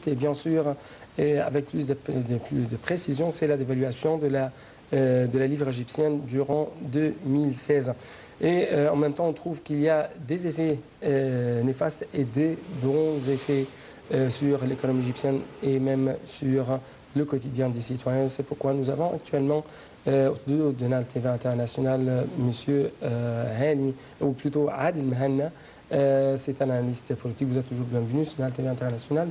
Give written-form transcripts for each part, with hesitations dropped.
Et bien sûr, avec plus de précision, c'est la dévaluation de la livre égyptienne durant 2016. Et en même temps, on trouve qu'il y a des effets néfastes et des bons effets sur l'économie égyptienne et même sur le quotidien des citoyens. C'est pourquoi nous avons actuellement au studio de Nal TV International M. Hani, ou plutôt Adil Mahanna. C'est un analyste politique. Vous êtes toujours bienvenu sur Nal TV International.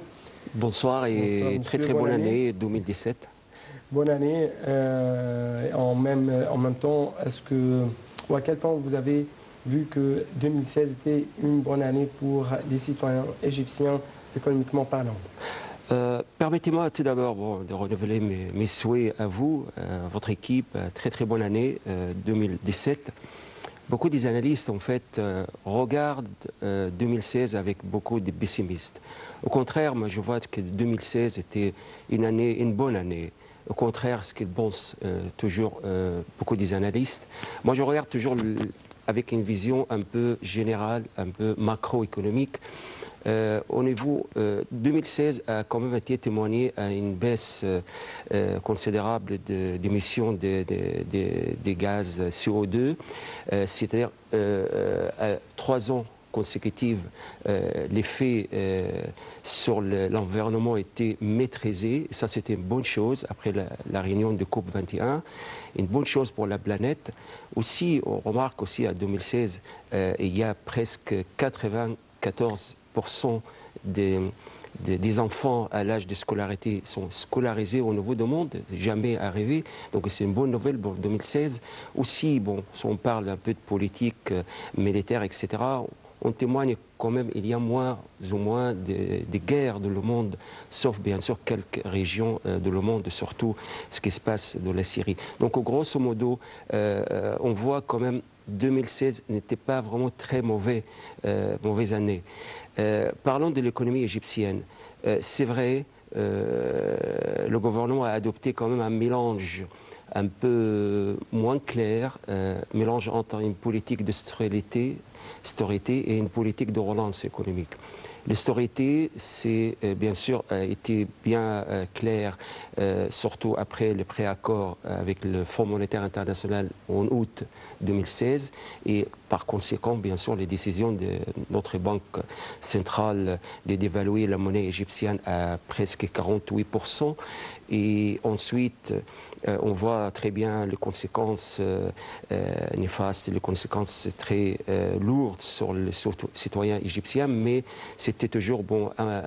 Bonsoir et Bonsoir, très monsieur. bonne année 2017. Bonne année. En même temps, à quel point vous avez vu que 2016 était une bonne année pour les citoyens égyptiens, économiquement parlant? Permettez-moi tout d'abord de renouveler mes souhaits à vous, à votre équipe. Très bonne année 2017. Beaucoup des analystes, en fait, regardent 2016 avec beaucoup de pessimistes. Au contraire, moi, je vois que 2016 était une bonne année. Au contraire, ce qu'ils pensent toujours beaucoup des analystes. Moi, je regarde toujours avec une vision un peu générale, un peu macroéconomique. Au niveau 2016 a quand même été témoigné à une baisse considérable d'émissions des gaz CO2, c'est-à-dire à 3 ans consécutifs, l'effet sur l'environnement était maîtrisé. Ça, c'était une bonne chose après la réunion de COP21, une bonne chose pour la planète. Aussi, on remarque aussi à 2016, il y a presque 94% des enfants à l'âge de scolarité sont scolarisés au niveau du monde, jamais arrivé. Donc c'est une bonne nouvelle pour 2016. Aussi, si on parle un peu de politique militaire, etc., on témoigne quand même il y a moins ou moins de guerres dans le monde, sauf bien sûr quelques régions de le monde, surtout ce qui se passe dans la Syrie. Donc grosso modo, on voit quand même 2016 n'était pas vraiment très mauvaise année. Parlons de l'économie égyptienne. C'est vrai, le gouvernement a adopté quand même un mélange un peu moins clair, mélange entre une politique de stabilité et une politique de relance économique. L'austérité, c'est bien sûr été bien clair, surtout après le préaccord avec le Fonds monétaire international en août 2016 et par conséquent, bien sûr, les décisions de notre banque centrale de dévaluer la monnaie égyptienne à presque 48%. Et ensuite, on voit très bien les conséquences néfastes, les conséquences très lourdes sur les citoyens égyptiens, mais c'était toujours,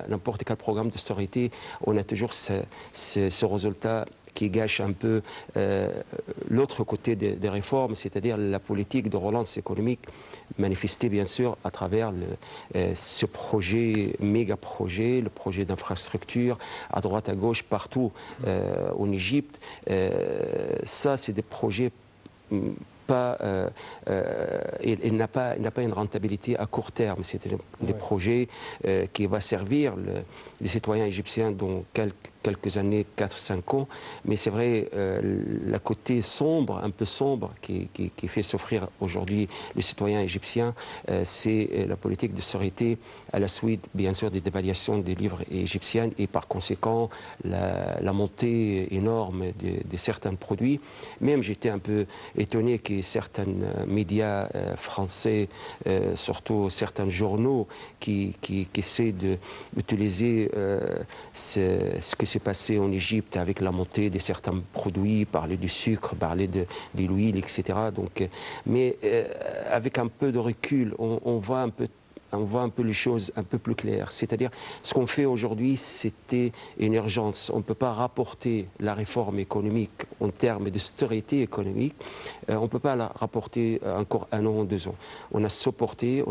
n'importe quel programme d'austérité, on a toujours ce résultat qui gâche un peu l'autre côté des réformes, c'est-à-dire la politique de relance économique manifestée bien sûr à travers ce projet, méga-projet, le projet d'infrastructure à droite, à gauche, partout en Égypte. Ça, c'est des projets il n'a pas une rentabilité à court terme. C'est des projets qui vont servir les citoyens égyptiens dans quelques années, 4-5 ans. Mais c'est vrai, la côté sombre, un peu sombre, qui fait souffrir aujourd'hui les citoyens égyptiens, c'est la politique de sûreté à la suite, bien sûr, des dévaluations des livres égyptiennes et par conséquent, la montée énorme de certains produits. Même j'étais un peu étonné que certains médias français, surtout certains journaux qui essaient d'utiliser ce qui s'est passé en Égypte avec la montée de certains produits, parler du sucre, parler de l'huile, etc. Donc, mais avec un peu de recul, on voit un peu les choses un peu plus claires. C'est-à-dire, ce qu'on fait aujourd'hui, c'était une urgence. On ne peut pas rapporter la réforme économique en termes de stabilité économique. On ne peut pas la rapporter encore 1 an, 2 ans. On a supporté,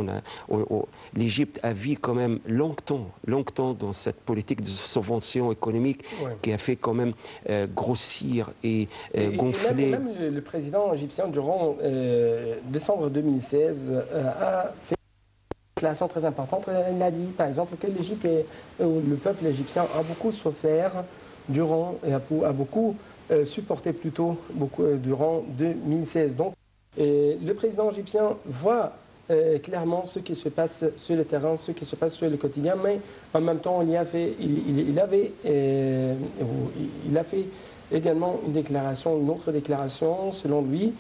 l'Égypte a vécu quand même longtemps dans cette politique de subvention économique qui a fait quand même grossir et gonfler. Et même le président égyptien, durant décembre 2016, a fait déclaration très importante. Elle a dit, par exemple, que l'Égypte et le peuple égyptien a beaucoup souffert durant et a beaucoup supporté plutôt durant 2016. Donc, le président égyptien voit clairement ce qui se passe sur le terrain, ce qui se passe sur le quotidien, mais en même temps, il a fait également une autre déclaration, selon lui.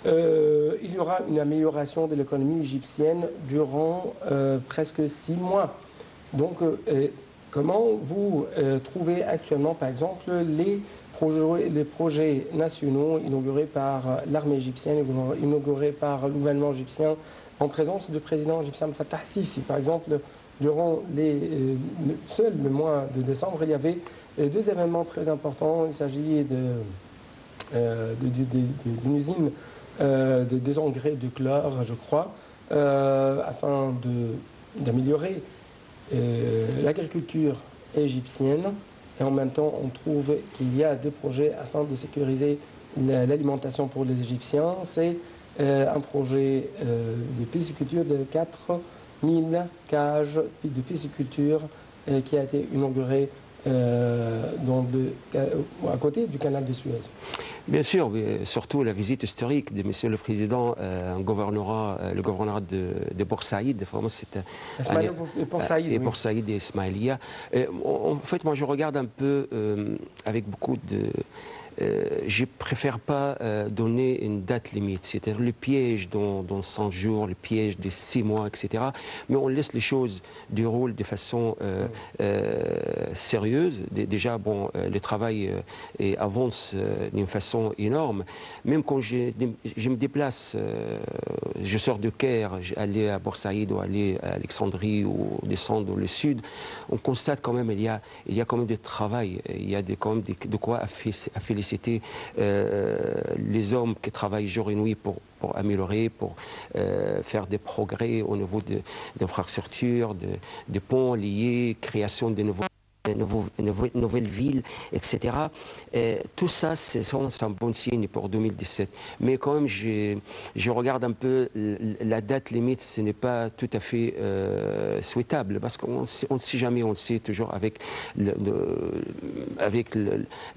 Il y aura une amélioration de l'économie égyptienne durant presque 6 mois. Donc, comment vous trouvez actuellement, par exemple, les projets nationaux inaugurés par l'armée égyptienne, inaugurés par le gouvernement égyptien, en présence du président égyptien Fattah Sisi? Par exemple, durant seul le mois de décembre, il y avait 2 événements très importants. Il s'agit d'une usine des engrais de chlore, je crois, afin d'améliorer l'agriculture égyptienne. Et en même temps, on trouve qu'il y a des projets afin de sécuriser l'alimentation pour les Égyptiens. C'est un projet de pisciculture de 4000 cages de pisciculture qui a été inauguré à côté du canal de Suez. Bien sûr, mais surtout la visite historique de Monsieur le Président le gouvernorat de Port Saïd. Vraiment, c'est Port Saïd et Ismaïlia. En fait, moi, je regarde un peu avec beaucoup de... je préfère pas donner une date limite, c'est-à-dire le piège dans 100 jours, le piège des 6 mois, etc. Mais on laisse les choses dérouler de façon sérieuse. Déjà, bon, le travail avance d'une façon énorme. Même quand je me déplace, je sors de Caire, aller à Port Saïd ou aller à Alexandrie ou descendre dans le sud, on constate quand même il y a quand même du travail, il y a quand même de quoi féliciter les hommes qui travaillent jour et nuit pour améliorer, pour faire des progrès au niveau d'infrastructures, de ponts liés, création de nouvelles villes, etc. Tout ça, c'est un bon signe pour 2017. Mais quand même, je regarde un peu la date limite, ce n'est pas tout à fait souhaitable, parce qu'on ne sait jamais, on le sait toujours avec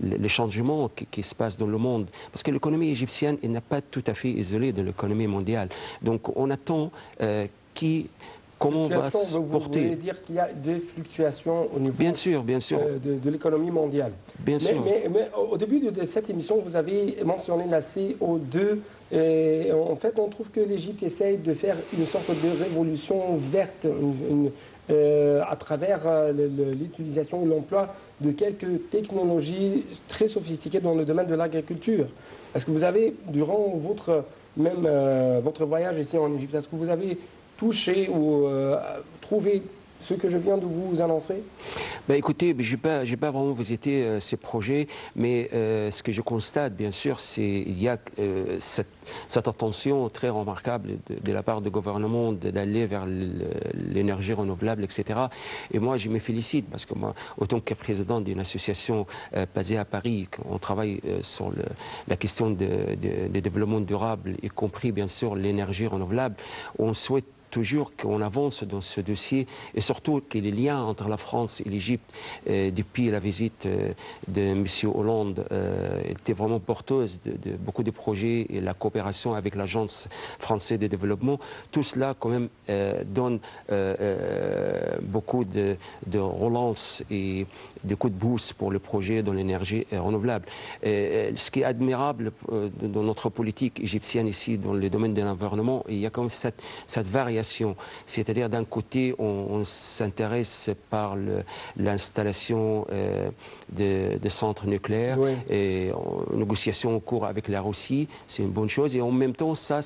les changements qui se passent dans le monde. Parce que l'économie égyptienne n'est pas tout à fait isolée de l'économie mondiale. Donc on attend comment on va se porter. Vous voulez dire qu'il y a des fluctuations au niveau bien sûr. De l'économie mondiale. Bien sûr. Mais au début de cette émission, vous avez mentionné la CO2. Et en fait, on trouve que l'Égypte essaye de faire une sorte de révolution verte à travers l'utilisation ou l'emploi de quelques technologies très sophistiquées dans le domaine de l'agriculture. Est-ce que vous avez, durant votre voyage ici en Égypte, est-ce que vous avez touché ou trouvé ce que je viens de vous annoncer? Écoutez, je n'ai pas vraiment visité ces projets, mais ce que je constate, bien sûr, c'est qu'il y a cette attention très remarquable de la part du gouvernement d'aller vers l'énergie renouvelable, etc. Et moi, je me félicite parce que moi, autant que président d'une association basée à Paris, on travaille sur la question de développement durable, y compris, bien sûr, l'énergie renouvelable. On souhaite toujours qu'on avance dans ce dossier et surtout que les liens entre la France et l'Égypte depuis la visite de M. Hollande étaient vraiment porteuses de beaucoup de projets et la coopération avec l'Agence française de développement. Tout cela quand même donne beaucoup de relance et de coups de boost pour le projet dans l'énergie renouvelable. Ce qui est admirable dans notre politique égyptienne ici, dans le domaine de l'environnement, il y a quand même cette variation. C'est-à-dire d'un côté, on s'intéresse par l'installation de centres nucléaires et en négociation en cours avec la Russie, c'est une bonne chose. Et en même temps, ça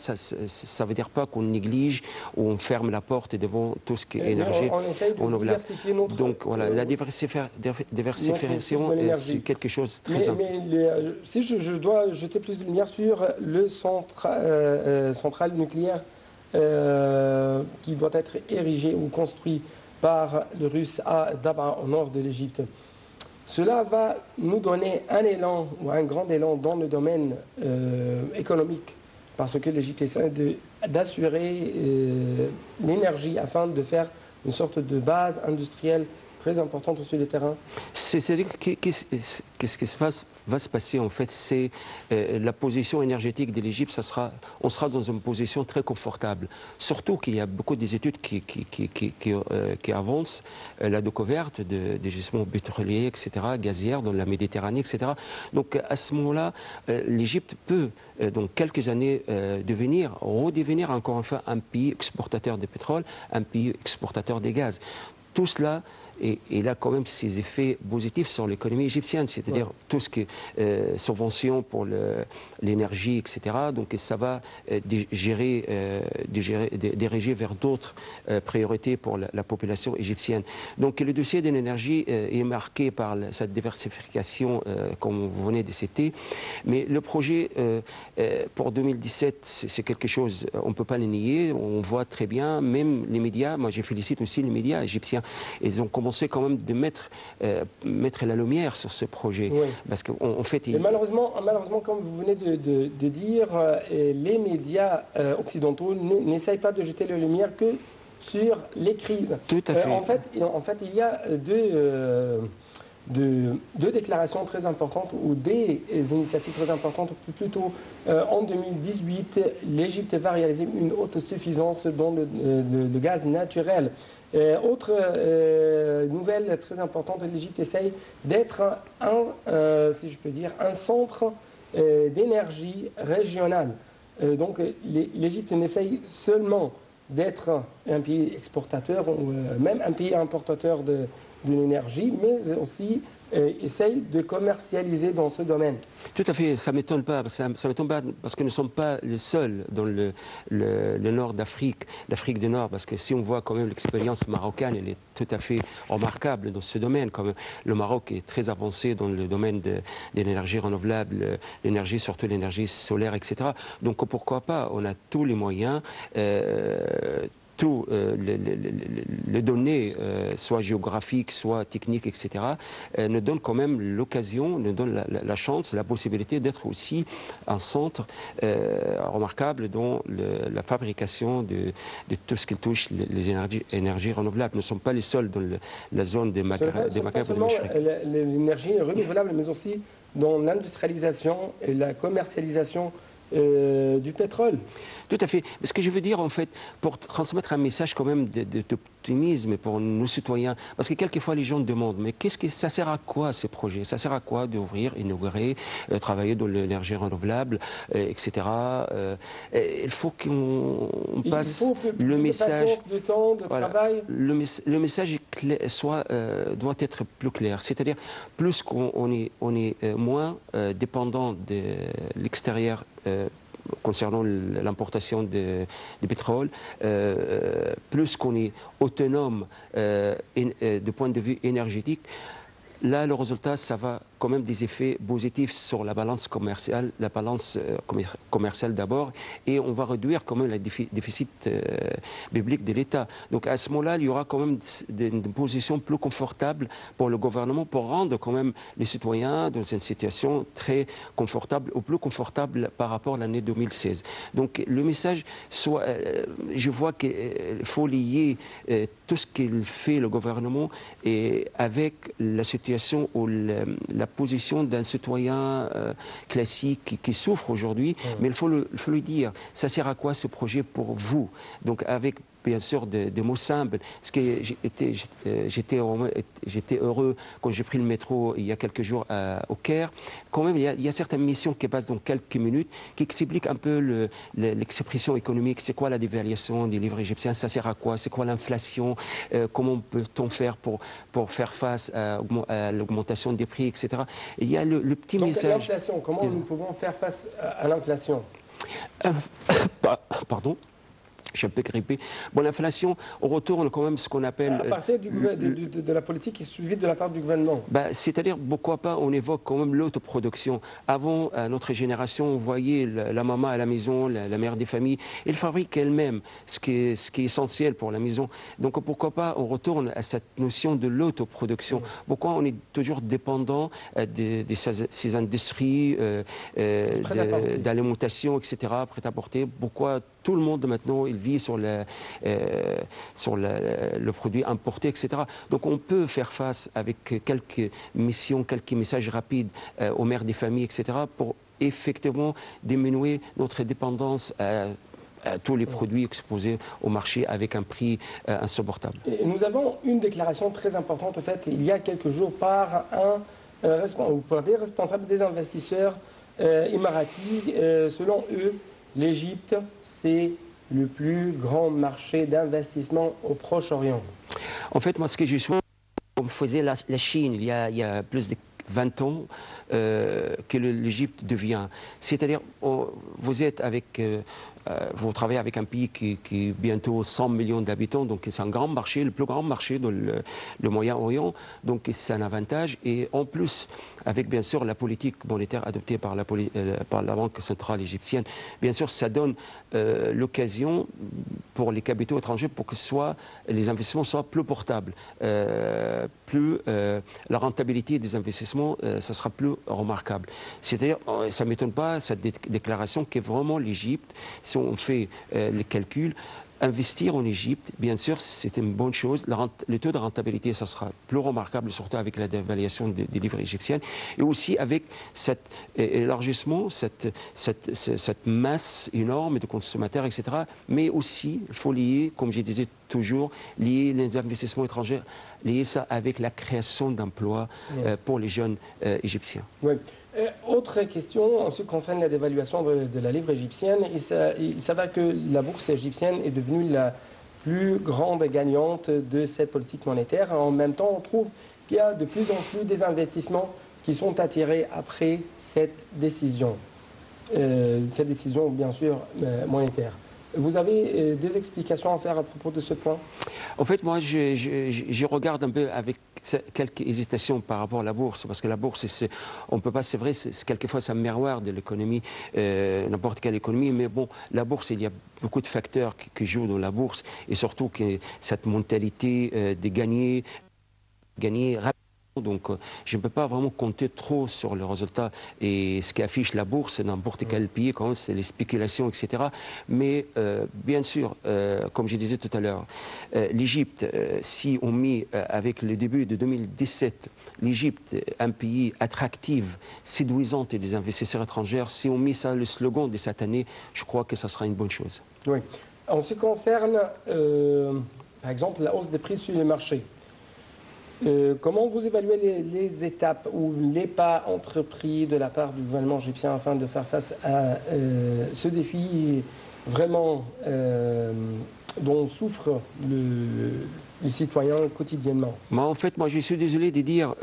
veut dire pas qu'on néglige ou on ferme la porte devant tout ce qui est énergie renouvelable. Donc voilà, la diversification, c'est quelque chose de très important. Mais si je dois jeter plus de lumière sur le centrale nucléaire qui doit être érigé ou construit par le Russe à Daba, au nord de l'Égypte. Cela va nous donner un élan ou un grand élan dans le domaine économique, parce que l'Égypte essaie d'assurer l'énergie afin de faire une sorte de base industrielle très importante sur le terrain. C'est-à-dire qu'est-ce qui va se passer en fait, c'est la position énergétique de l'Égypte, on sera dans une position très confortable. Surtout qu'il y a beaucoup d'études qui avancent la découverte des gisements pétroliers, etc., gazières dans la Méditerranée, etc. Donc à ce moment-là, l'Égypte peut, dans quelques années, redevenir encore une fois un pays exportateur de pétrole, un pays exportateur de gaz. Tout cela, et il a quand même ses effets positifs sur l'économie égyptienne, c'est-à-dire tout ce qui est subvention pour l'énergie, etc. Donc ça va diriger vers d'autres priorités pour la population égyptienne. Donc le dossier de l'énergie est marqué par cette diversification, comme vous venez de citer, mais le projet pour 2017, c'est quelque chose, on ne peut pas le nier, on voit très bien, même les médias, moi je félicite aussi les médias égyptiens, ils ont commencé quand même de mettre la lumière sur ce projet. Oui. Parce qu'en fait... Malheureusement, comme vous venez de dire, les médias occidentaux n'essayent pas de jeter la lumière que sur les crises. Tout à fait. En fait, il y a deux déclarations très importantes ou des initiatives très importantes. Plutôt, en 2018, l'Égypte va réaliser une autosuffisance dans le gaz naturel. Autre nouvelle très importante, l'Égypte essaye d'être si je peux dire, un centre d'énergie régional. Donc l'Égypte n'essaye seulement d'être un pays exportateur ou même un pays importateur de l'énergie, mais aussi essaye de commercialiser dans ce domaine. Tout à fait, ça ne m'étonne pas, parce que nous ne sommes pas les seuls dans le nord d'Afrique, l'Afrique du Nord, parce que si on voit quand même l'expérience marocaine, elle est tout à fait remarquable dans ce domaine. Comme le Maroc est très avancé dans le domaine de l'énergie renouvelable, l'énergie, surtout l'énergie solaire, etc. Donc pourquoi pas, on a tous les moyens. Tous les données, soit géographiques, soit techniques, etc., nous donnent quand même l'occasion, nous donnent la chance, la possibilité d'être aussi un centre remarquable dans la fabrication de tout ce qui touche les énergies renouvelables. Nous ne sommes pas les seuls dans la zone des Maghreb et de Machrik. L'énergie renouvelable, mais aussi dans l'industrialisation et la commercialisation du pétrole. Tout à fait. Ce que je veux dire, en fait, pour transmettre un message quand même d'optimisme pour nos citoyens, parce que quelquefois les gens demandent, mais ça sert à quoi ces projets? Ça sert à quoi d'ouvrir, inaugurer, travailler dans l'énergie renouvelable, etc. Il faut qu'on passe le message. De temps, de travail. Le message doit être plus clair. C'est-à-dire, plus qu'on est moins dépendant de l'extérieur, concernant l'importation de pétrole, plus qu'on est autonome du point de vue énergétique, là, le résultat, ça va quand même des effets positifs sur la balance commerciale, d'abord, et on va réduire quand même le déficit public de l'État. Donc à ce moment-là, il y aura quand même une position plus confortable pour le gouvernement pour rendre quand même les citoyens dans une situation très confortable ou plus confortable par rapport à l'année 2016. Donc le message, je vois qu'il faut lier tout ce qu'il fait le gouvernement et avec la situation ou la position d'un citoyen classique qui souffre aujourd'hui, mais il faut le dire, ça sert à quoi ce projet pour vous? Donc avec bien sûr des mots simples. J'étais heureux quand j'ai pris le métro il y a quelques jours au Caire. Quand même, il y a certaines missions qui passent dans quelques minutes qui expliquent un peu l'expression économique. C'est quoi la dévaluation des livres égyptiens? Ça sert à quoi? C'est quoi l'inflation? Comment peut-on faire pour faire face à l'augmentation des prix, etc. Il y a le petit message. L'inflation, comment nous pouvons faire face à l'inflation? Pardon? Je suis un peu grippé. Bon, l'inflation, on retourne quand même ce qu'on appelle... À partir de la politique qui est suivie de la part du gouvernement. C'est-à-dire, pourquoi pas, on évoque quand même l'autoproduction. Avant, à notre génération, on voyait la maman à la maison, la mère des familles, elle fabrique elle-même ce qui est essentiel pour la maison. Donc pourquoi pas, on retourne à cette notion de l'autoproduction. Pourquoi on est toujours dépendant de ces industries d'alimentation, etc., prêt-à-porter? Pourquoi tout le monde maintenant, il vit sur le produit importé, etc. Donc on peut faire face avec quelques missions, quelques messages rapides aux mères des familles, etc. pour effectivement diminuer notre dépendance à tous les produits exposés au marché avec un prix insupportable. Et nous avons une déclaration très importante faite il y a quelques jours par par des responsables des investisseurs émiratis. Selon eux, l'Égypte, c'est le plus grand marché d'investissement au Proche-Orient. En fait, moi, ce que j'ai souvent, comme faisait la Chine il y a plus de 20 ans, que l'Égypte devient. C'est-à-dire, vous êtes avec... vous travaillez avec un pays qui est bientôt 100 millions d'habitants, donc c'est un grand marché, le plus grand marché dans le Moyen-Orient, donc c'est un avantage. Et en plus, avec bien sûr la politique monétaire adoptée par la Banque centrale égyptienne, bien sûr ça donne l'occasion pour les capitaux étrangers pour que les investissements soient plus portables, la rentabilité des investissements, ça sera plus remarquable. C'est-à-dire, ça ne m'étonne pas, cette déclaration, que vraiment l'Égypte, si on fait les calculs, investir en Égypte, bien sûr, c'est une bonne chose. Le taux de rentabilité, ça sera plus remarquable, surtout avec la dévaluation des livres égyptiennes. Et aussi avec cet élargissement, cette masse énorme de consommateurs, etc. Mais aussi, il faut lier, comme je disais toujours, lier les investissements étrangers, lier ça avec la création d'emplois pour les jeunes égyptiens. Oui. Autre question en ce qui concerne la dévaluation de la livre égyptienne. Il s'avère que la bourse égyptienne est devenue la plus grande gagnante de cette politique monétaire. En même temps, on trouve qu'il y a de plus en plus des investissements qui sont attirés après cette décision bien sûr monétaire. Vous avez des explications à faire à propos de ce point? En fait, moi, je regarde un peu avec quelques hésitations par rapport à la bourse, parce que la bourse, on peut pas, c'est vrai, quelquefois c'est un miroir de l'économie, n'importe quelle économie, mais bon, la bourse, il y a beaucoup de facteurs qui jouent dans la bourse, et surtout que cette mentalité de gagner rapidement. Donc, je ne peux pas vraiment compter trop sur le résultat. Et ce qu'affiche la bourse, n'importe quel pays, quand même, c'est les spéculations, etc. Mais, bien sûr, comme je disais tout à l'heure, l'Égypte, si on met avec le début de 2017, l'Égypte, un pays attractif, séduisant et des investisseurs étrangers, si on met ça, le slogan de cette année, je crois que ça sera une bonne chose. Oui. En ce qui concerne, par exemple, la hausse des prix sur le marché, comment vous évaluez les étapes ou les pas entrepris de la part du gouvernement égyptien afin de faire face à ce défi vraiment dont souffrent les citoyens quotidiennement? En fait, moi, je suis désolé de dire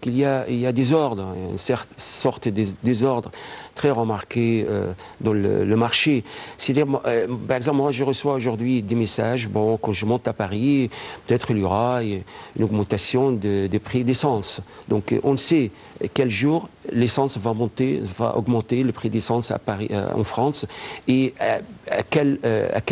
qu'il y a des ordres, une sorte de désordre très remarqué dans le marché. C'est-à-dire, par exemple, moi, je reçois aujourd'hui des messages, bon, quand je monte à Paris, peut-être il y aura une augmentation des prix d'essence. Donc, on sait quel jour l'essence va augmenter le prix d'essence à Paris, en France, et à quel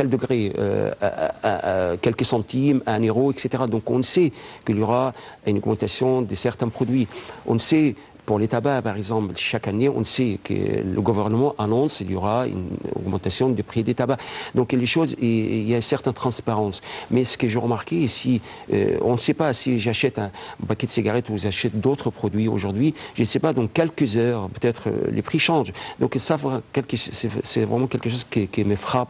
degré, à quelques centimes, à 1 euro, etc. Donc on sait qu'il y aura une augmentation de certains produits. On sait, pour les tabacs, par exemple, chaque année, on sait que le gouvernement annonce qu'il y aura une augmentation du prix des tabacs. Donc les choses, il y a une certaine transparence. Mais ce que j'ai remarqué ici, on ne sait pas si j'achète un paquet de cigarettes ou j'achète d'autres produits aujourd'hui, je ne sais pas, dans quelques heures, peut-être les prix changent. Donc ça, c'est vraiment quelque chose qui me frappe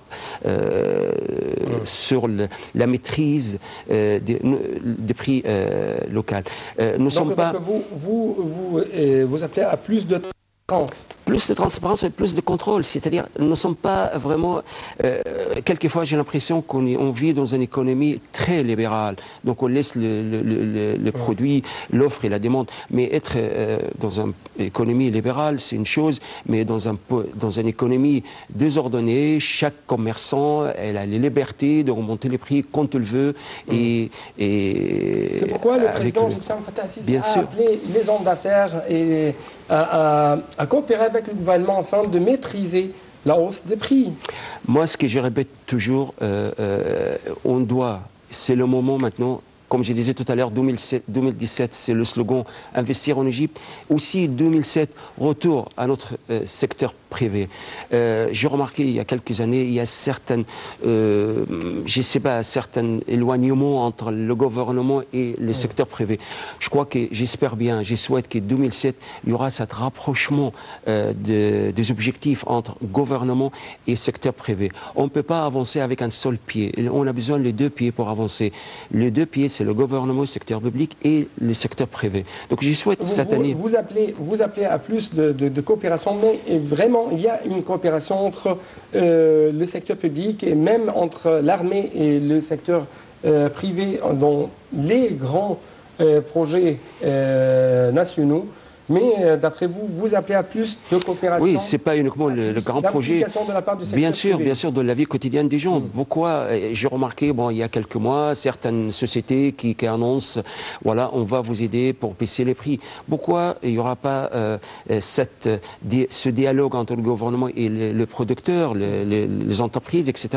sur la maîtrise des prix locaux. Vous appelez à plus de transparence. Plus de transparence et plus de contrôle. C'est-à-dire, nous ne sommes pas vraiment... quelquefois, j'ai l'impression qu'on vit dans une économie très libérale. Donc, on laisse le produit, l'offre et la demande. Mais être dans une économie libérale, c'est une chose. Mais dans une économie désordonnée, chaque commerçant, elle a les libertés de remonter les prix quand il veut. C'est pourquoi le président égyptien Fattah Sisi a appelé les hommes d'affaires et à coopérer avec le gouvernement afin de maîtriser la hausse des prix. Moi, ce que je répète toujours, c'est le moment maintenant comme je disais tout à l'heure, 2017, c'est le slogan « Investir en Égypte ». Aussi, 2007, retour à notre secteur privé. J'ai remarqué il y a quelques années, il y a certains éloignements entre le gouvernement et le secteur privé. Je crois que, j'espère bien, je souhaite qu'en 2007, il y aura cet rapprochement des objectifs entre gouvernement et secteur privé. On ne peut pas avancer avec un seul pied. On a besoin des deux pieds pour avancer. Les deux pieds, c'est le gouvernement, le secteur public et le secteur privé. Donc je souhaite cette année... Vous appelez à plus de coopération, mais vraiment, il y a une coopération entre le secteur public et même entre l'armée et le secteur privé dans les grands projets nationaux. Mais d'après vous, vous appelez à plus de coopération? Oui, c'est pas uniquement le grand projet. De la part du secteur Bien sûr, de la vie quotidienne des gens. Pourquoi j'ai remarqué, bon, il y a quelques mois, certaines sociétés qui annoncent, voilà, on va vous aider pour baisser les prix. Pourquoi il n'y aura pas ce dialogue entre le gouvernement et le producteur, les entreprises, etc.,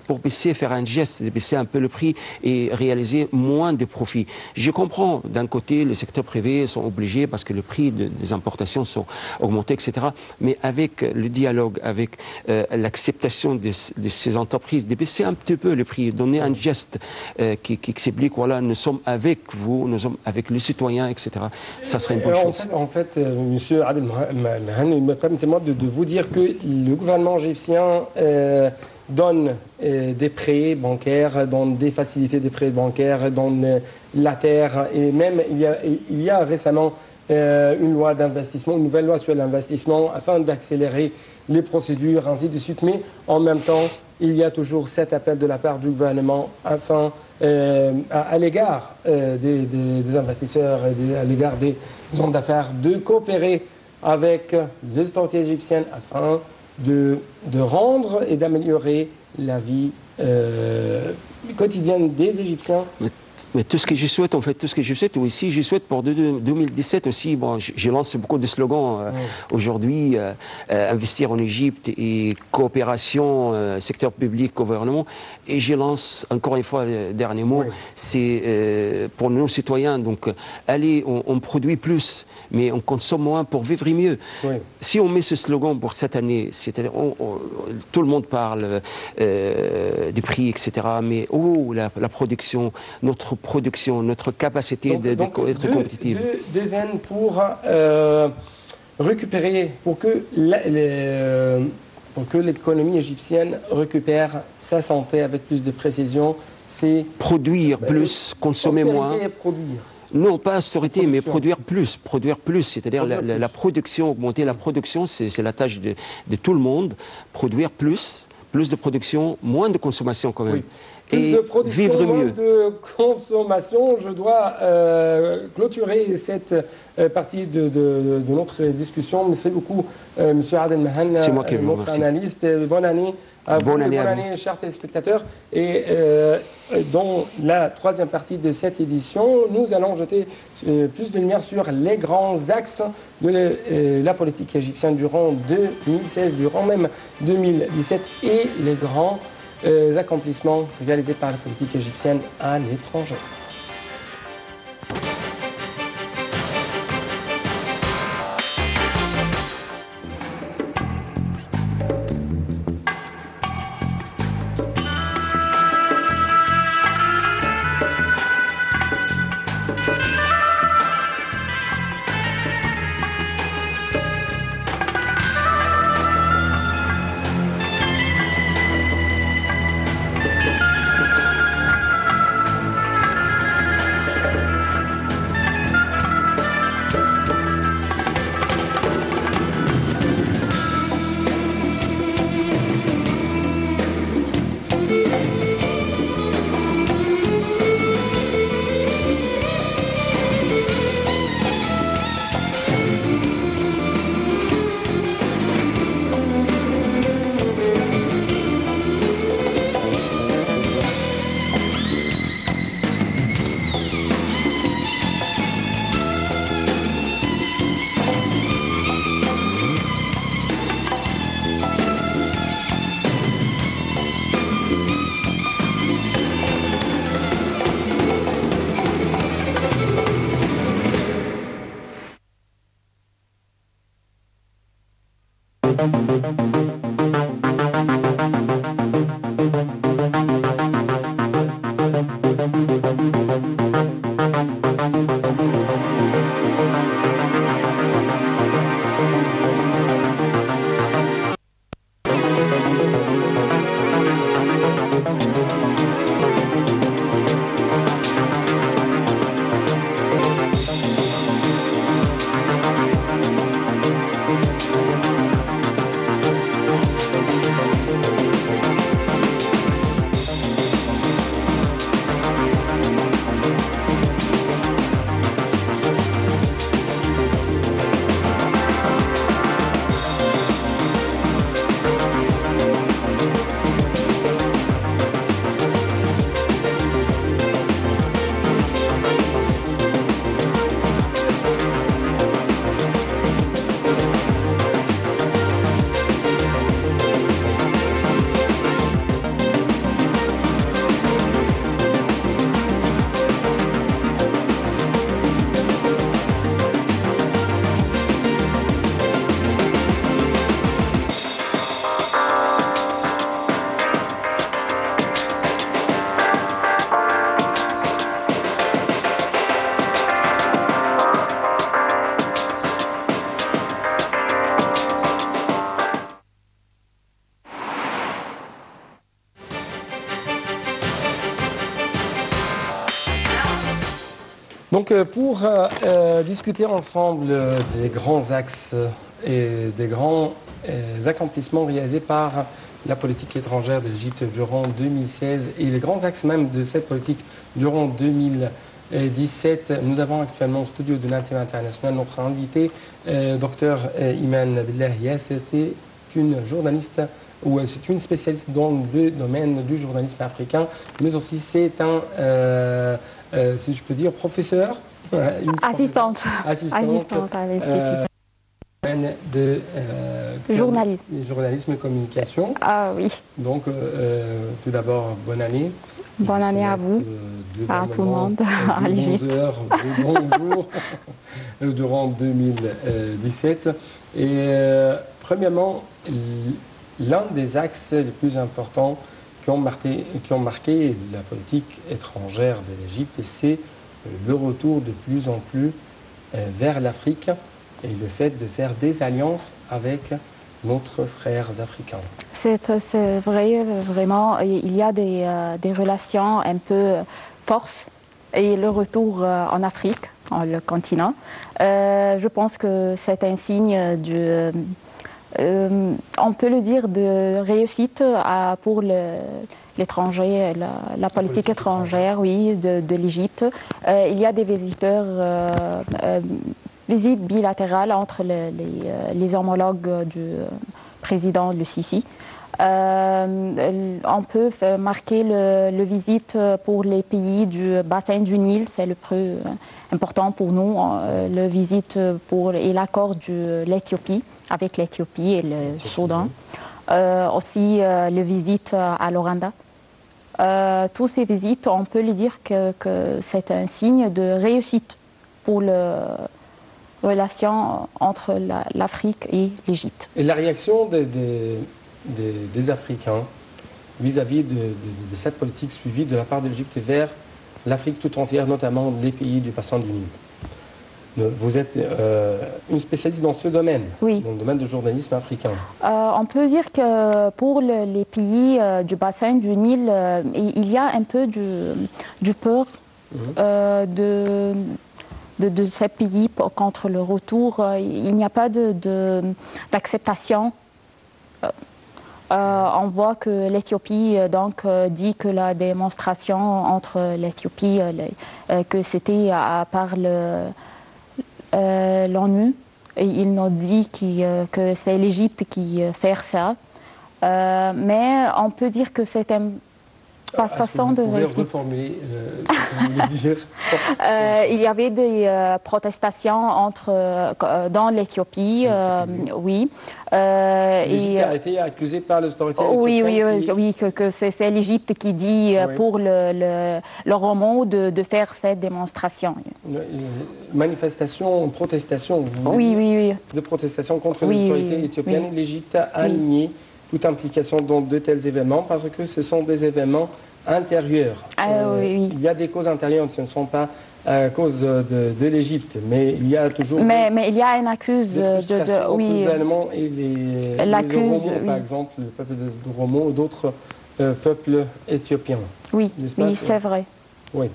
pour faire un geste, baisser un peu le prix et réaliser moins de profits? Je comprends, d'un côté, les secteurs privés sont obligés parce que le prix des importations sont augmentées, etc. Mais avec le dialogue, avec l'acceptation de ces entreprises, de baisser un petit peu le prix, donner un geste qui explique, voilà, nous sommes avec vous, nous sommes avec les citoyens, etc. Ça serait une bonne chose. En fait, Monsieur Adel Mahan, permettez-moi de vous dire que le gouvernement égyptien donne des prêts bancaires, donne des facilités de prêts bancaires, donne la terre, et même il y a récemment une loi d'investissement, une nouvelle loi sur l'investissement afin d'accélérer les procédures, ainsi de suite. Mais en même temps, il y a toujours cet appel de la part du gouvernement afin, à l'égard des investisseurs, à l'égard des hommes d'affaires, de coopérer avec les autorités égyptiennes afin de rendre et d'améliorer la vie quotidienne des Égyptiens. Mais tout ce que je souhaite, en fait, tout ce que je souhaite aussi, je souhaite pour 2017 aussi, bon, je lance beaucoup de slogans aujourd'hui, investir en Égypte et coopération, secteur public, gouvernement, et je lance encore une fois le dernier mot, c'est pour nos citoyens, donc allez, on produit plus, mais on consomme moins pour vivre mieux. Si on met ce slogan pour cette année, c'est-à-dire tout le monde parle des prix, etc., mais la production, notre capacité d'être compétitive. Deux veines pour récupérer, pour que l'économie égyptienne récupère sa santé avec plus de précision, c'est... Produire plus, consommer moins. Produire. Non, pas austérité, mais produire plus, c'est-à-dire la production, augmenter la production, c'est la tâche de tout le monde. Produire plus de production, moins de consommation quand même. Oui. Plus de production, vivre moins mieux. de consommation. Je dois clôturer cette partie de notre discussion. Merci beaucoup, M. Adel Mahan, notre analyste. Bonne année à vous. Bonne année, chers téléspectateurs. Et dans la troisième partie de cette édition, nous allons jeter plus de lumière sur les grands axes de la politique égyptienne durant 2016, durant même 2017 et les grands accomplissements réalisés par la politique égyptienne à l'étranger. Donc pour discuter ensemble des grands axes et des grands accomplissements réalisés par la politique étrangère de l'Égypte durant 2016 et les grands axes même de cette politique durant 2017, nous avons actuellement au studio de l'Intime International notre invité, Dr Iman Billah Yassir. C'est une journaliste ou c'est une spécialiste dans le domaine du journalisme africain, mais aussi c'est un, si je peux dire, professeur. Assistante à l'Institut. De journalisme et communication. Ah oui. Donc, tout d'abord, bonne année. Bonne année à vous, à tout le monde, à l'Égypte. De bons jours durant 2017. Et premièrement, l'un des axes les plus importants qui ont marqué la politique étrangère de l'Égypte, c'est le retour de plus en plus vers l'Afrique et le fait de faire des alliances avec notre frères africains. C'est vrai, vraiment, il y a des relations un peu fortes et le retour en Afrique, le continent. Je pense que c'est un signe on peut le dire, de réussite pour l'étranger, la politique étrangère, oui, de l'Égypte. Il y a des visiteurs, visites bilatérales entre les homologues du président le Sisi. On peut marquer le visite pour les pays du bassin du Nil, c'est le plus important pour nous, le visite et l'accord de l'Éthiopie, avec l'Éthiopie et le Soudan. Aussi le visite à l'Ouganda. Tous ces visites, on peut lui dire que c'est un signe de réussite pour la relation entre l'Afrique et l'Égypte. Et la réaction des Africains vis-à-vis de cette politique suivie de la part de l'Égypte vers l'Afrique tout entière, notamment les pays du bassin du Nil. Vous êtes une spécialiste dans ce domaine, oui, dans le domaine du journalisme africain. On peut dire que pour les pays du bassin du Nil, il y a un peu du peur de ces pays contre le retour. Il n'y a pas d'acceptation. On voit que l'Éthiopie dit que la démonstration entre l'Éthiopie, que c'était par l'ONU, et il nous dit que c'est l'Égypte qui fait ça. Mais on peut dire que c'est façon de réussite. Reformuler ce que vous voulez dire? Il y avait des protestations dans l'Éthiopie, oui. L'Égypte a été accusée par les autorités éthiopiennes. Oui, que c'est l'Égypte qui dit pour le Romo de faire cette démonstration. Manifestation, protestation, vous oui, dire, oui, oui. de protestation contre les autorités éthiopiennes. Oui. L'Égypte a nié toute implication dans de tels événements parce que ce sont des événements intérieurs. Il y a des causes intérieures, ce ne sont pas à cause de l'Égypte, mais il y a toujours mais il y a une accuse entre oui, les Allemands et les Oromo, par exemple, le peuple de Oromo ou d'autres peuples éthiopiens. Oui, oui, c'est vrai. Oui.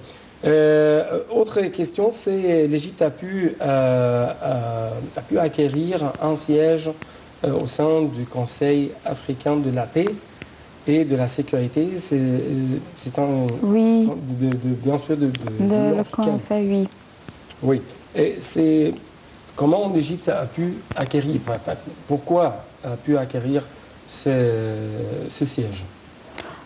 Autre question, c'est l'Égypte a pu acquérir un siège au sein du Conseil africain de la paix et de la sécurité. C'est un bien sûr de le Conseil, oui. Oui. Et c'est comment l'Égypte a pu acquérir, pourquoi a pu acquérir ce siège?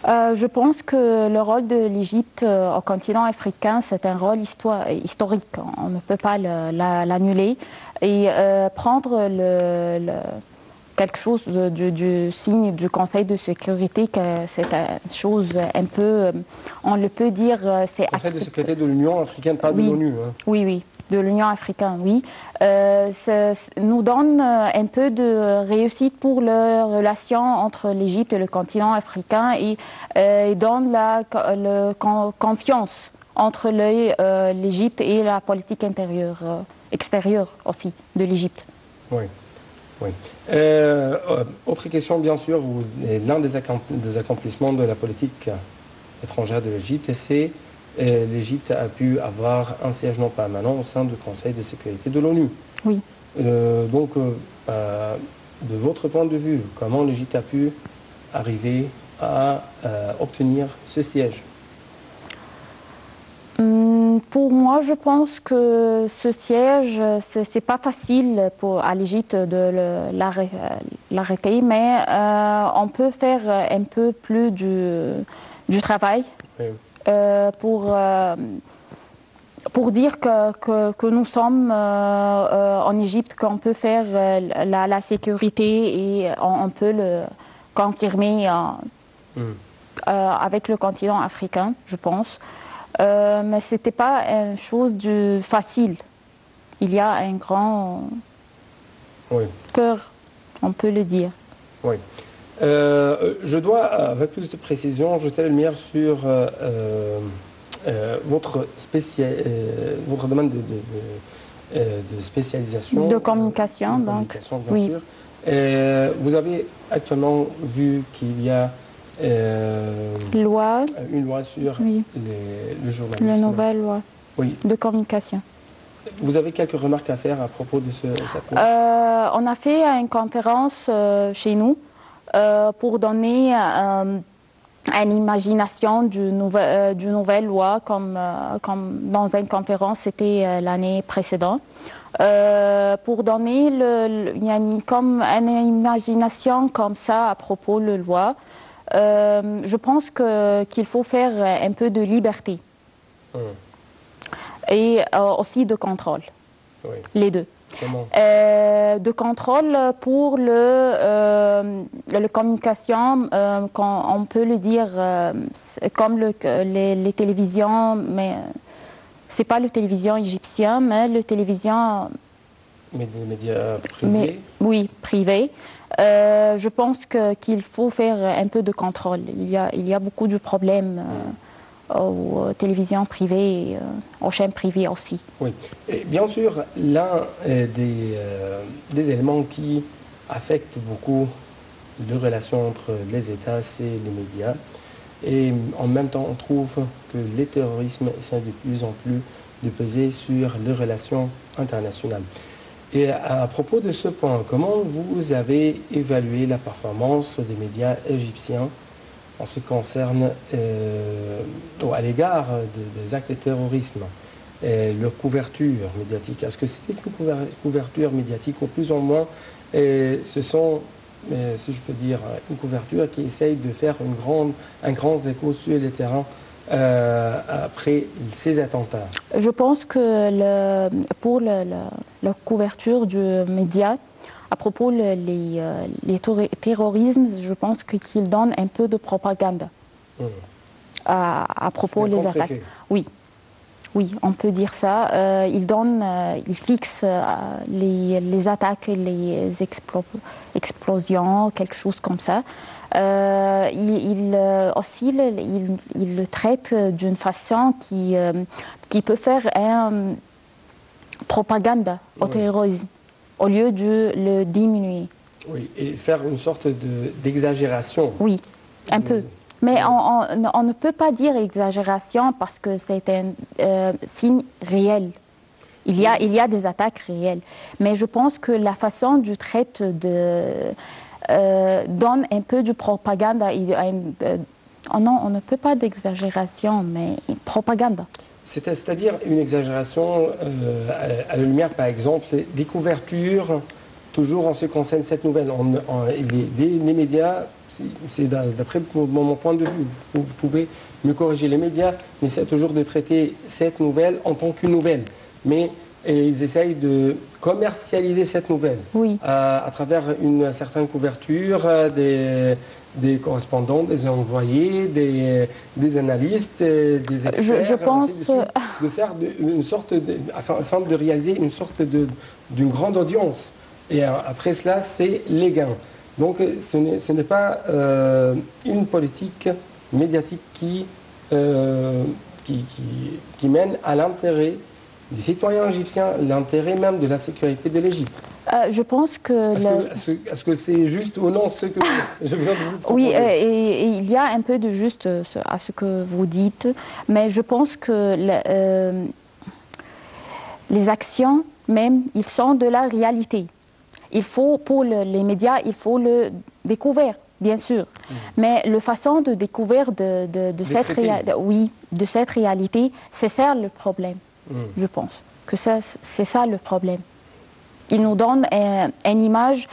Je pense que le rôle de l'Égypte au continent africain, c'est un rôle historique. On ne peut pas l'annuler. Et prendre quelque chose du signe du Conseil de sécurité, que c'est une chose un peu, on le peut dire, c'est... Le Conseil de sécurité de l'Union africaine, pas de l'ONU. Hein. Oui, oui, de l'Union africaine, oui. Nous donne un peu de réussite pour les relations entre l'Égypte et le continent africain et donne la confiance entre l'Égypte et la politique extérieure aussi de l'Égypte. Oui. Oui. Autre question, bien sûr, l'un des accomplissements de la politique étrangère de l'Égypte, c'est l'Égypte a pu avoir un siège non permanent au sein du Conseil de sécurité de l'ONU. Oui. Donc, de votre point de vue, comment l'Égypte a pu arriver à obtenir ce siège? Pour moi, je pense que ce siège, c'est pas facile à l'Égypte de l'arrêter, mais on peut faire un peu plus du travail pour dire que nous sommes en Égypte, qu'on peut faire la sécurité et on peut le confirmer avec le continent africain, je pense. Mais ce n'était pas une chose facile. Il y a un grand peur, on peut le dire. Oui. Je dois, avec plus de précision, jeter la lumière sur votre domaine de spécialisation. De communication, donc. Bien sûr. Vous avez actuellement vu qu'il y a une loi sur le journalisme. La nouvelle loi de communication. Vous avez quelques remarques à faire à propos de cette loi? On a fait une conférence chez nous pour donner une imagination d'une nouvelle loi, comme dans une conférence, c'était l'année précédente. Pour donner comme une imagination comme ça à propos de la loi. Je pense qu'il faut faire un peu de liberté et aussi de contrôle, les deux. Comment? De contrôle pour la communication, on peut le dire comme les télévisions, mais c'est pas la télévision égyptienne, mais la télévision... Mais des médias privés? Oui, privés. Je pense qu'il faut faire un peu de contrôle. Il y a beaucoup de problèmes aux télévisions privées et aux chaînes privées aussi. Oui. Et bien sûr, l'un des éléments qui affectent beaucoup les relations entre les États, c'est les médias. Et en même temps, on trouve que les terrorismes essaient de plus en plus de peser sur les relations internationales. Et à propos de ce point, comment vous avez évalué la performance des médias égyptiens en ce qui concerne à l'égard des actes de terrorisme, leur couverture médiatique? Est-ce que c'était une couverture médiatique ou plus ou moins ce sont si je peux dire, une couverture qui essaye de faire un grand écho sur les terrains après ces attentats. Je pense que pour la couverture du média, à propos les terrorismes, je pense qu'il donne un peu de propagande à propos des attaques. Oui. Oui, on peut dire ça. Il fixe les attaques et les explosions, quelque chose comme ça. Il le traite d'une façon qui peut faire une propagande au terrorisme, au lieu de le diminuer. Oui, et faire une sorte d'exagération. Oui, un peu. Mais on ne peut pas dire exagération parce que c'est un signe réel. Il y a des attaques réelles. Mais je pense que la façon du traite donne un peu de propagande. Non, on ne peut pas d'exagération, mais propagande. C'est-à-dire une exagération à la lumière, par exemple, des couvertures, toujours en ce qui concerne cette nouvelle. Les médias... C'est d'après mon point de vue, vous pouvez me corriger, les médias, mais c'est toujours de traiter cette nouvelle en tant qu'une nouvelle. Mais ils essayent de commercialiser cette nouvelle à travers une certaine couverture, des correspondants, des envoyés, des analystes, des experts. Je pense... de faire une sorte afin de réaliser une sorte d'une grande audience. Et après cela, c'est les gains. Donc ce n'est pas une politique médiatique qui mène à l'intérêt du citoyen égyptien, l'intérêt même de la sécurité de l'Égypte. Je pense que... Est-ce que c'est juste ou non ce que je viens de vous proposer? Oui, et il y a un peu de juste à ce que vous dites, mais je pense que les actions même, ils sont de la réalité. Il faut, pour les médias, il faut le découvrir, bien sûr. Mais la façon de découvrir de cette réalité, c'est ça le problème, je pense. Que c'est ça le problème. Il nous donne une image,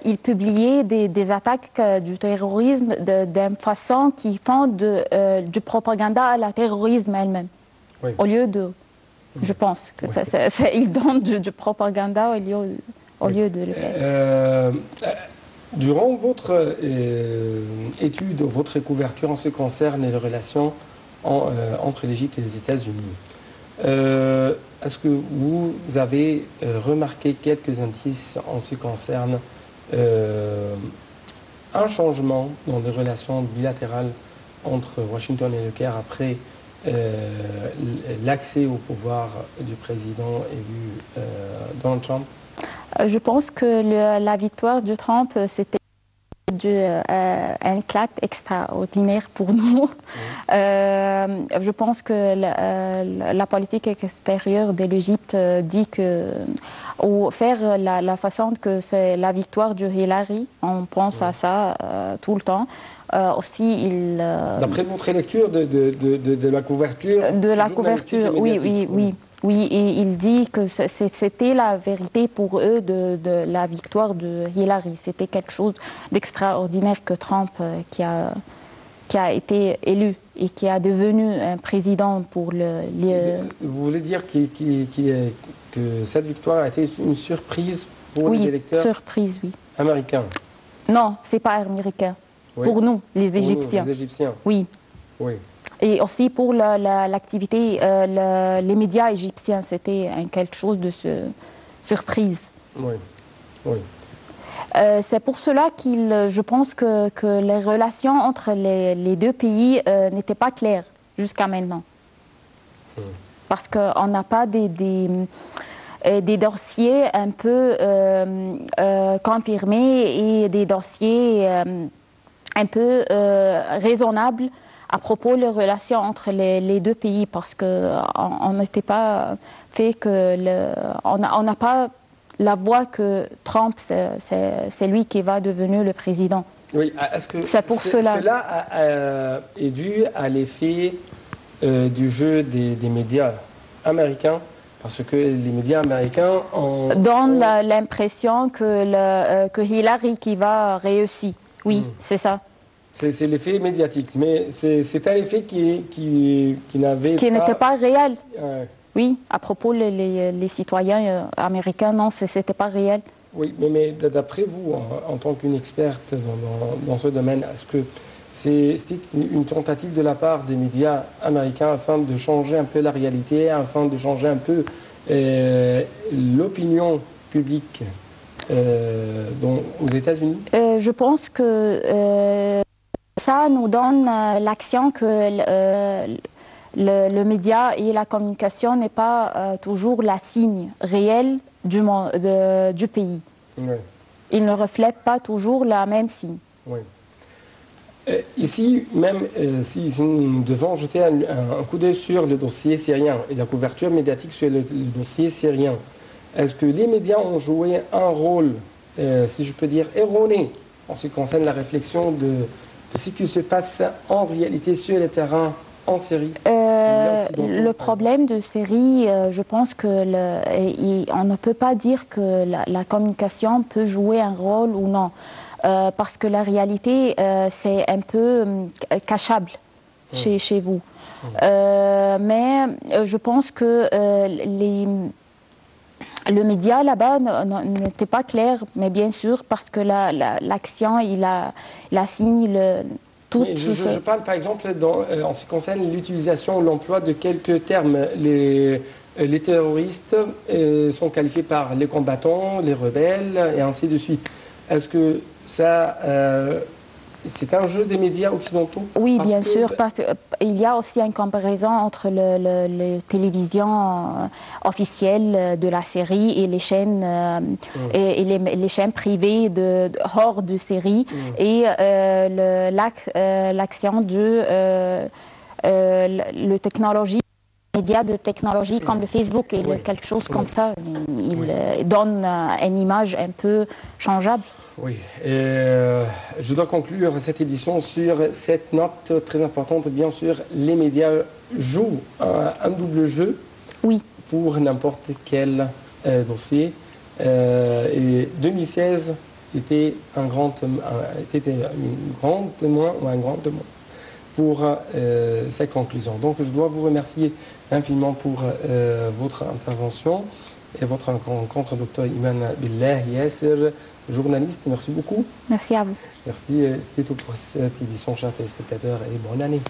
il publiait des attaques du terrorisme d'une façon qui font du propagande à la terrorisme elle-même. Oui. Au lieu de... Je pense que il donne du propagande au lieu de le faire. Durant votre étude, votre couverture en ce qui concerne les relations entre l'Égypte et les États-Unis, est-ce que vous avez remarqué quelques indices en ce qui concerne un changement dans les relations bilatérales entre Washington et le Caire après l'accès au pouvoir du président élu Donald Trump? Je pense que la victoire de Trump, c'était un clap extraordinaire pour nous. Je pense que la politique extérieure de l'Égypte dit que, ou faire la façon que c'est la victoire de Hillary, on pense à ça tout le temps. Aussi, d'après votre lecture de la couverture? De la couverture, oui. Oui, et il dit que c'était la vérité pour eux de la victoire de Hillary. C'était quelque chose d'extraordinaire que Trump, qui a été élu et qui a devenu un président pour Vous voulez dire que cette victoire a été une surprise pour les électeurs? Surprise, oui. Américains? Non, c'est pas américain. Oui. Pour nous, les Égyptiens. Pour nous, les Égyptiens. Oui. Oui. Et aussi pour l'activité, les médias égyptiens, c'était quelque chose de surprise. Oui, oui. C'est pour cela je pense que les relations entre les deux pays n'étaient pas claires jusqu'à maintenant. Parce qu'on n'a pas des dossiers un peu confirmés et des dossiers un peu raisonnables à propos des relations entre les deux pays, parce qu'on n'était pas fait on n'a pas la voix que Trump, c'est lui qui va devenir le président. Oui, est-ce que cela est dû à l'effet du jeu des médias américains Parce que les médias américains donnent l'impression que Hillary qui va réussir. Oui, c'est ça. C'est l'effet médiatique, mais c'est un effet qui n'était pas réel. Oui, à propos les citoyens américains, non, c'était pas réel. Oui, mais d'après vous, en tant qu'une experte dans ce domaine, est-ce que c'était une tentative de la part des médias américains afin de changer un peu la réalité, afin de changer un peu l'opinion publique aux États-Unis? Je pense que ça nous donne l'action que le média et la communication n'est pas toujours la signe réel du pays. Oui. Il ne reflète pas toujours la même signe. Oui. Ici, même si nous devons jeter un coup d'œil sur le dossier syrien et la couverture médiatique sur le dossier syrien, est-ce que les médias ont joué un rôle, si je peux dire, erroné en ce qui concerne la réflexion de ce qui se passe en réalité sur le terrain en Syrie? Le problème de Syrie, je pense que on ne peut pas dire que la communication peut jouer un rôle ou non. Parce que la réalité, c'est un peu cachable chez vous. Mais je pense que le média là-bas n'était pas clair, mais bien sûr, parce que l'action, il a signé tout. Je parle par exemple en ce qui concerne l'utilisation ou l'emploi de quelques termes. Les terroristes sont qualifiés par les combattants, les rebelles et ainsi de suite. Est-ce que ça, c'est un jeu des médias occidentaux? Oui, bien sûr, parce qu'il y a aussi une comparaison entre les télévisions officielles de la série et les chaînes, et les chaînes privées hors de série et l'action de la technologie. Médias de technologie comme le Facebook et quelque chose comme ça, il donne une image un peu changeable. Oui, je dois conclure cette édition sur cette note très importante. Bien sûr, les médias jouent un double jeu pour n'importe quel dossier. Et 2016 était un grand témoin pour ces conclusions. Donc, je dois vous remercier infiniment pour votre intervention et votre rencontre, Dr Iman Billah Yasser, journaliste. Merci beaucoup. Merci à vous. Merci. C'était tout pour cette édition, chers téléspectateurs, et bonne année.